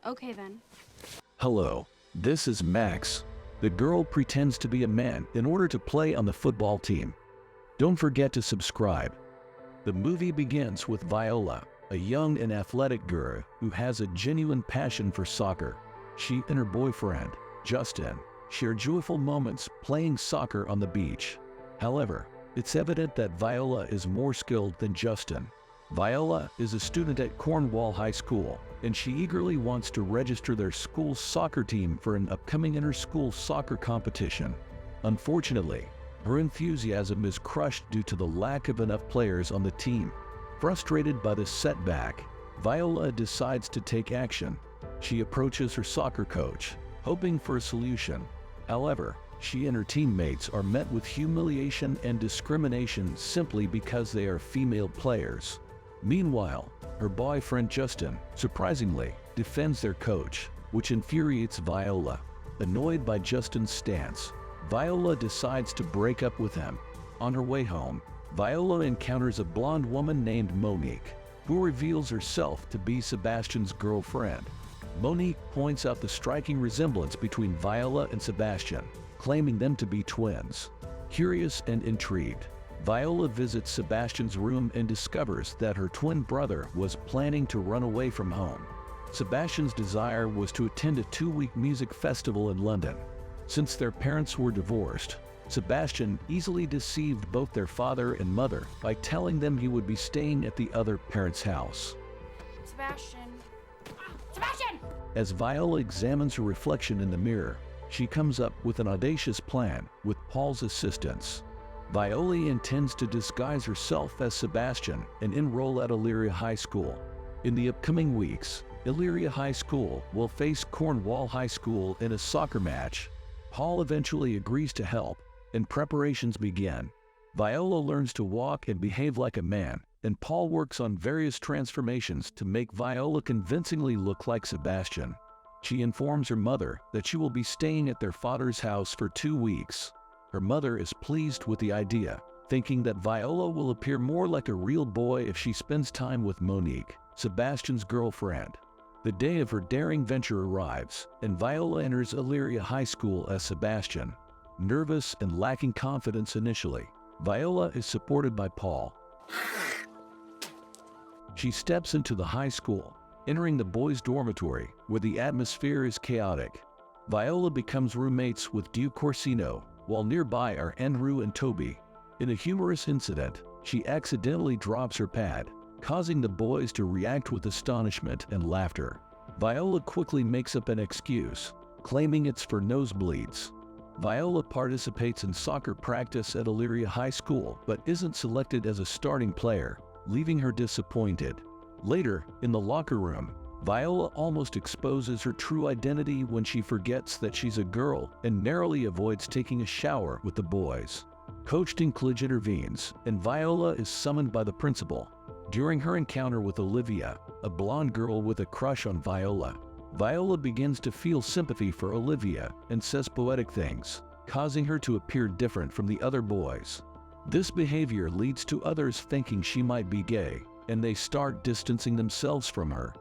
Okay then. Hello, this is Max. The girl pretends to be a man in order to play on the football team. Don't forget to subscribe. The movie begins with Viola, a young and athletic girl who has a genuine passion for soccer. She and her boyfriend, Justin, share joyful moments playing soccer on the beach. However, it's evident that Viola is more skilled than Justin. Viola is a student at Cornwall High School, and she eagerly wants to register their school's soccer team for an upcoming inter-school soccer competition. Unfortunately, her enthusiasm is crushed due to the lack of enough players on the team. Frustrated by this setback, Viola decides to take action. She approaches her soccer coach, hoping for a solution. However, she and her teammates are met with humiliation and discrimination simply because they are female players. Meanwhile, her boyfriend Justin, surprisingly, defends their coach, which infuriates Viola. Annoyed by Justin's stance, Viola decides to break up with him. On her way home, Viola encounters a blonde woman named Monique, who reveals herself to be Sebastian's girlfriend. Monique points out the striking resemblance between Viola and Sebastian, claiming them to be twins. Curious and intrigued, Viola visits Sebastian's room and discovers that her twin brother was planning to run away from home. Sebastian's desire was to attend a 2-week music festival in London. Since their parents were divorced, Sebastian easily deceived both their father and mother by telling them he would be staying at the other parent's house. Sebastian. Sebastian! As Viola examines her reflection in the mirror, she comes up with an audacious plan with Paul's assistance. Viola intends to disguise herself as Sebastian and enroll at Alyria High School. In the upcoming weeks, Alyria High School will face Cornwall High School in a soccer match. Paul eventually agrees to help, and preparations begin. Viola learns to walk and behave like a man, and Paul works on various transformations to make Viola convincingly look like Sebastian. She informs her mother that she will be staying at their father's house for 2 weeks. Her mother is pleased with the idea, thinking that Viola will appear more like a real boy if she spends time with Monique, Sebastian's girlfriend. The day of her daring venture arrives, and Viola enters Alyria High School as Sebastian. Nervous and lacking confidence initially, Viola is supported by Paul. She steps into the high school, entering the boys' dormitory, where the atmosphere is chaotic. Viola becomes roommates with Duke Corsino, while nearby are Andrew and Toby. In a humorous incident, she accidentally drops her pad, causing the boys to react with astonishment and laughter. Viola quickly makes up an excuse, claiming it's for nosebleeds. Viola participates in soccer practice at Alyria High School but isn't selected as a starting player, leaving her disappointed. Later, in the locker room, Viola almost exposes her true identity when she forgets that she's a girl and narrowly avoids taking a shower with the boys. Coach Dinklage intervenes, and Viola is summoned by the principal. During her encounter with Olivia, a blonde girl with a crush on Viola, Viola begins to feel sympathy for Olivia and says poetic things, causing her to appear different from the other boys. This behavior leads to others thinking she might be gay, and they start distancing themselves from her.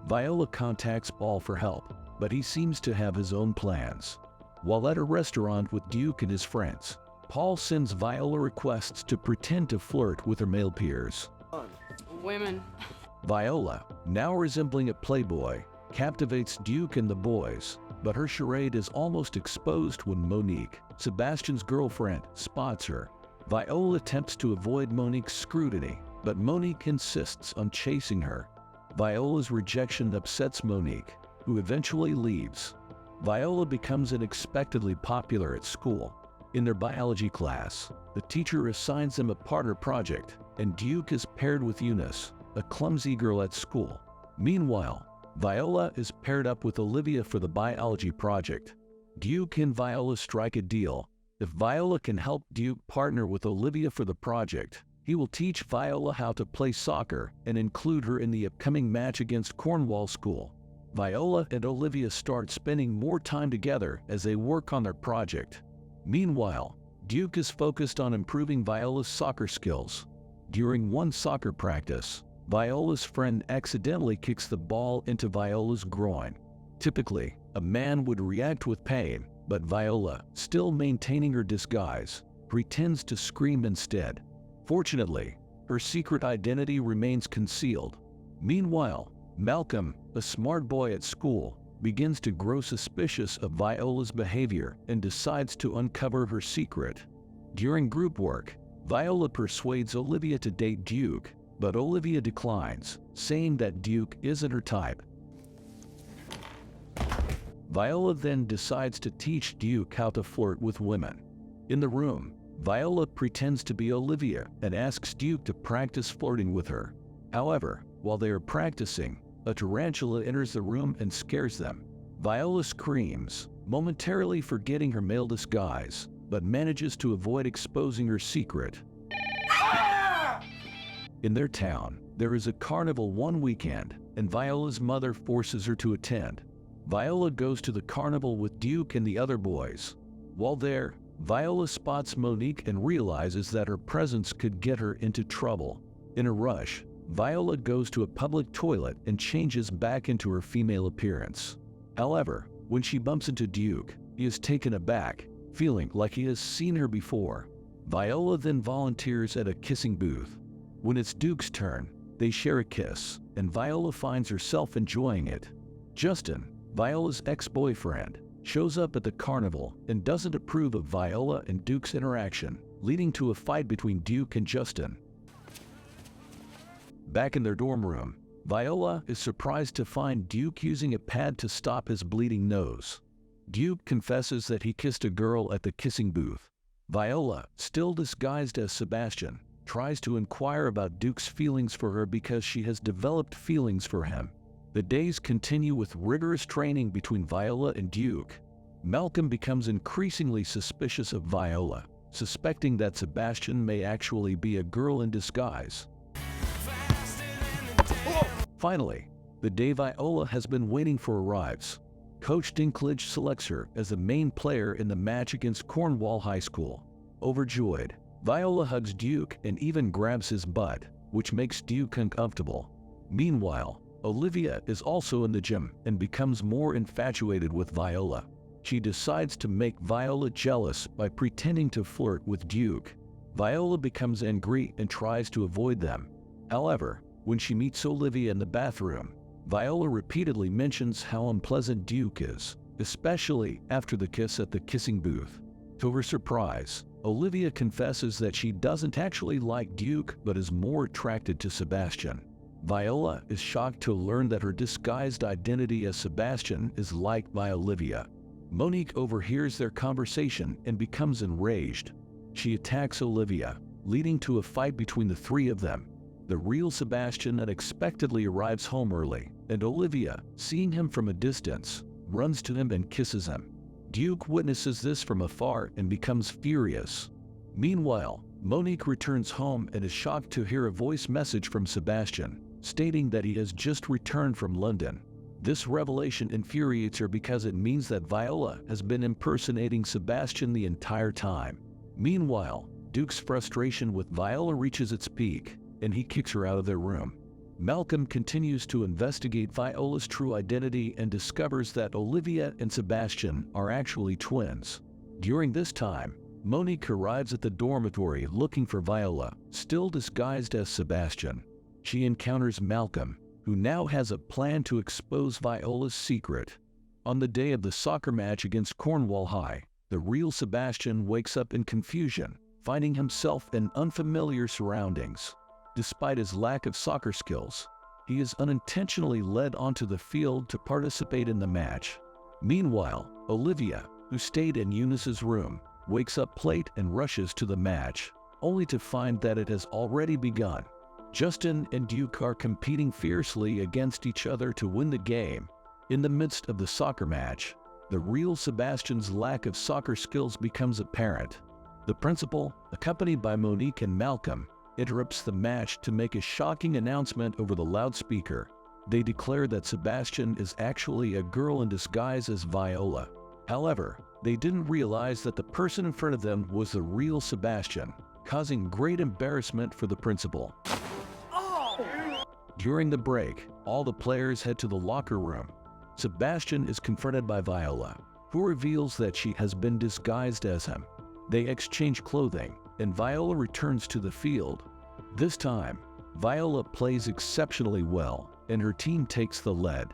Viola contacts Paul for help, but he seems to have his own plans. While at a restaurant with Duke and his friends, Paul sends Viola requests to pretend to flirt with her male peers. Women. Viola, now resembling a playboy, captivates Duke and the boys, but her charade is almost exposed when Monique, Sebastian's girlfriend, spots her. Viola attempts to avoid Monique's scrutiny, but Monique insists on chasing her. Viola's rejection upsets Monique, who eventually leaves. Viola becomes unexpectedly popular at school. In their biology class, the teacher assigns them a partner project, and Duke is paired with Eunice, a clumsy girl at school. Meanwhile, Viola is paired up with Olivia for the biology project. Duke and Viola strike a deal. If Viola can help Duke partner with Olivia for the project, he will teach Viola how to play soccer and include her in the upcoming match against Cornwall School. Viola and Olivia start spending more time together as they work on their project. Meanwhile, Duke is focused on improving Viola's soccer skills. During one soccer practice, Viola's friend accidentally kicks the ball into Viola's groin. Typically, a man would react with pain, but Viola, still maintaining her disguise, pretends to scream instead. Fortunately, her secret identity remains concealed. Meanwhile, Malcolm, a smart boy at school, begins to grow suspicious of Viola's behavior and decides to uncover her secret. During group work, Viola persuades Olivia to date Duke, but Olivia declines, saying that Duke isn't her type. Viola then decides to teach Duke how to flirt with women. In the room, Viola pretends to be Olivia and asks Duke to practice flirting with her. However, while they are practicing, a tarantula enters the room and scares them. Viola screams, momentarily forgetting her male disguise, but manages to avoid exposing her secret. In their town, there is a carnival one weekend, and Viola's mother forces her to attend. Viola goes to the carnival with Duke and the other boys. While there, Viola spots Monique and realizes that her presence could get her into trouble. In a rush, Viola goes to a public toilet and changes back into her female appearance. However, when she bumps into Duke, he is taken aback, feeling like he has seen her before. Viola then volunteers at a kissing booth. When it's Duke's turn, they share a kiss, and Viola finds herself enjoying it. Justin, Viola's ex-boyfriend, shows up at the carnival and doesn't approve of Viola and Duke's interaction, leading to a fight between Duke and Justin. Back in their dorm room, Viola is surprised to find Duke using a pad to stop his bleeding nose. Duke confesses that he kissed a girl at the kissing booth. Viola, still disguised as Sebastian, tries to inquire about Duke's feelings for her because she has developed feelings for him. The days continue with rigorous training between Viola and Duke. Malcolm becomes increasingly suspicious of Viola, suspecting that Sebastian may actually be a girl in disguise. Finally, the day Viola has been waiting for arrives. Coach Dinklage selects her as the main player in the match against Cornwall High School. Overjoyed, Viola hugs Duke and even grabs his butt, which makes Duke uncomfortable. Meanwhile, Olivia is also in the gym and becomes more infatuated with Viola. She decides to make Viola jealous by pretending to flirt with Duke. Viola becomes angry and tries to avoid them. However, when she meets Olivia in the bathroom, Viola repeatedly mentions how unpleasant Duke is, especially after the kiss at the kissing booth. To her surprise, Olivia confesses that she doesn't actually like Duke but is more attracted to Sebastian. Viola is shocked to learn that her disguised identity as Sebastian is liked by Olivia. Monique overhears their conversation and becomes enraged. She attacks Olivia, leading to a fight between the three of them. The real Sebastian unexpectedly arrives home early, and Olivia, seeing him from a distance, runs to him and kisses him. Duke witnesses this from afar and becomes furious. Meanwhile, Monique returns home and is shocked to hear a voice message from Sebastian, stating that he has just returned from London. This revelation infuriates her because it means that Viola has been impersonating Sebastian the entire time. Meanwhile, Duke's frustration with Viola reaches its peak, and he kicks her out of their room. Malcolm continues to investigate Viola's true identity and discovers that Olivia and Sebastian are actually twins. During this time, Monique arrives at the dormitory looking for Viola, still disguised as Sebastian. She encounters Malcolm, who now has a plan to expose Viola's secret. On the day of the soccer match against Cornwall High, the real Sebastian wakes up in confusion, finding himself in unfamiliar surroundings. Despite his lack of soccer skills, he is unintentionally led onto the field to participate in the match. Meanwhile, Olivia, who stayed in Eunice's room, wakes up late and rushes to the match, only to find that it has already begun. Justin and Duke are competing fiercely against each other to win the game. In the midst of the soccer match, the real Sebastian's lack of soccer skills becomes apparent. The principal, accompanied by Monique and Malcolm, interrupts the match to make a shocking announcement over the loudspeaker. They declare that Sebastian is actually a girl in disguise as Viola. However, they didn't realize that the person in front of them was the real Sebastian, causing great embarrassment for the principal. During the break, all the players head to the locker room. Sebastian is confronted by Viola, who reveals that she has been disguised as him. They exchange clothing, and Viola returns to the field. This time, Viola plays exceptionally well, and her team takes the lead.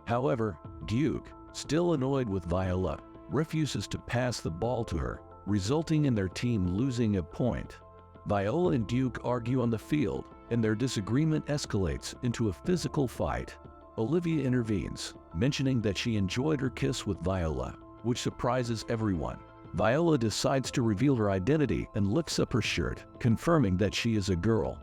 However, Duke, still annoyed with Viola, refuses to pass the ball to her, resulting in their team losing a point. Viola and Duke argue on the field, and their disagreement escalates into a physical fight. Olivia intervenes, mentioning that she enjoyed her kiss with Viola, which surprises everyone. Viola decides to reveal her identity and lifts up her shirt, confirming that she is a girl.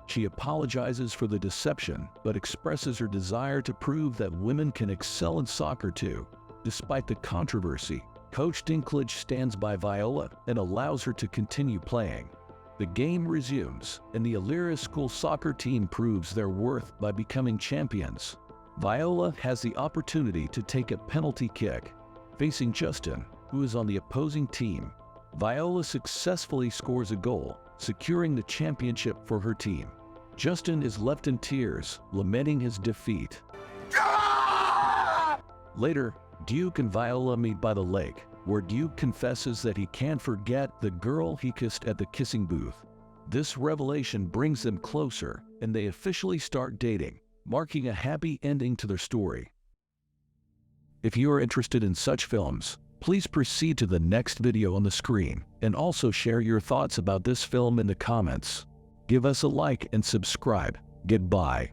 She apologizes for the deception, but expresses her desire to prove that women can excel in soccer too. Despite the controversy, Coach Dinklage stands by Viola and allows her to continue playing. The game resumes, and the Alyria school soccer team proves their worth by becoming champions. Viola has the opportunity to take a penalty kick. Facing Justin, who is on the opposing team, Viola successfully scores a goal, securing the championship for her team. Justin is left in tears, lamenting his defeat. Later, Duke and Viola meet by the lake, where Duke confesses that he can't forget the girl he kissed at the kissing booth. This revelation brings them closer, and they officially start dating, marking a happy ending to their story. If you are interested in such films, please proceed to the next video on the screen, and also share your thoughts about this film in the comments. Give us a like and subscribe. Goodbye.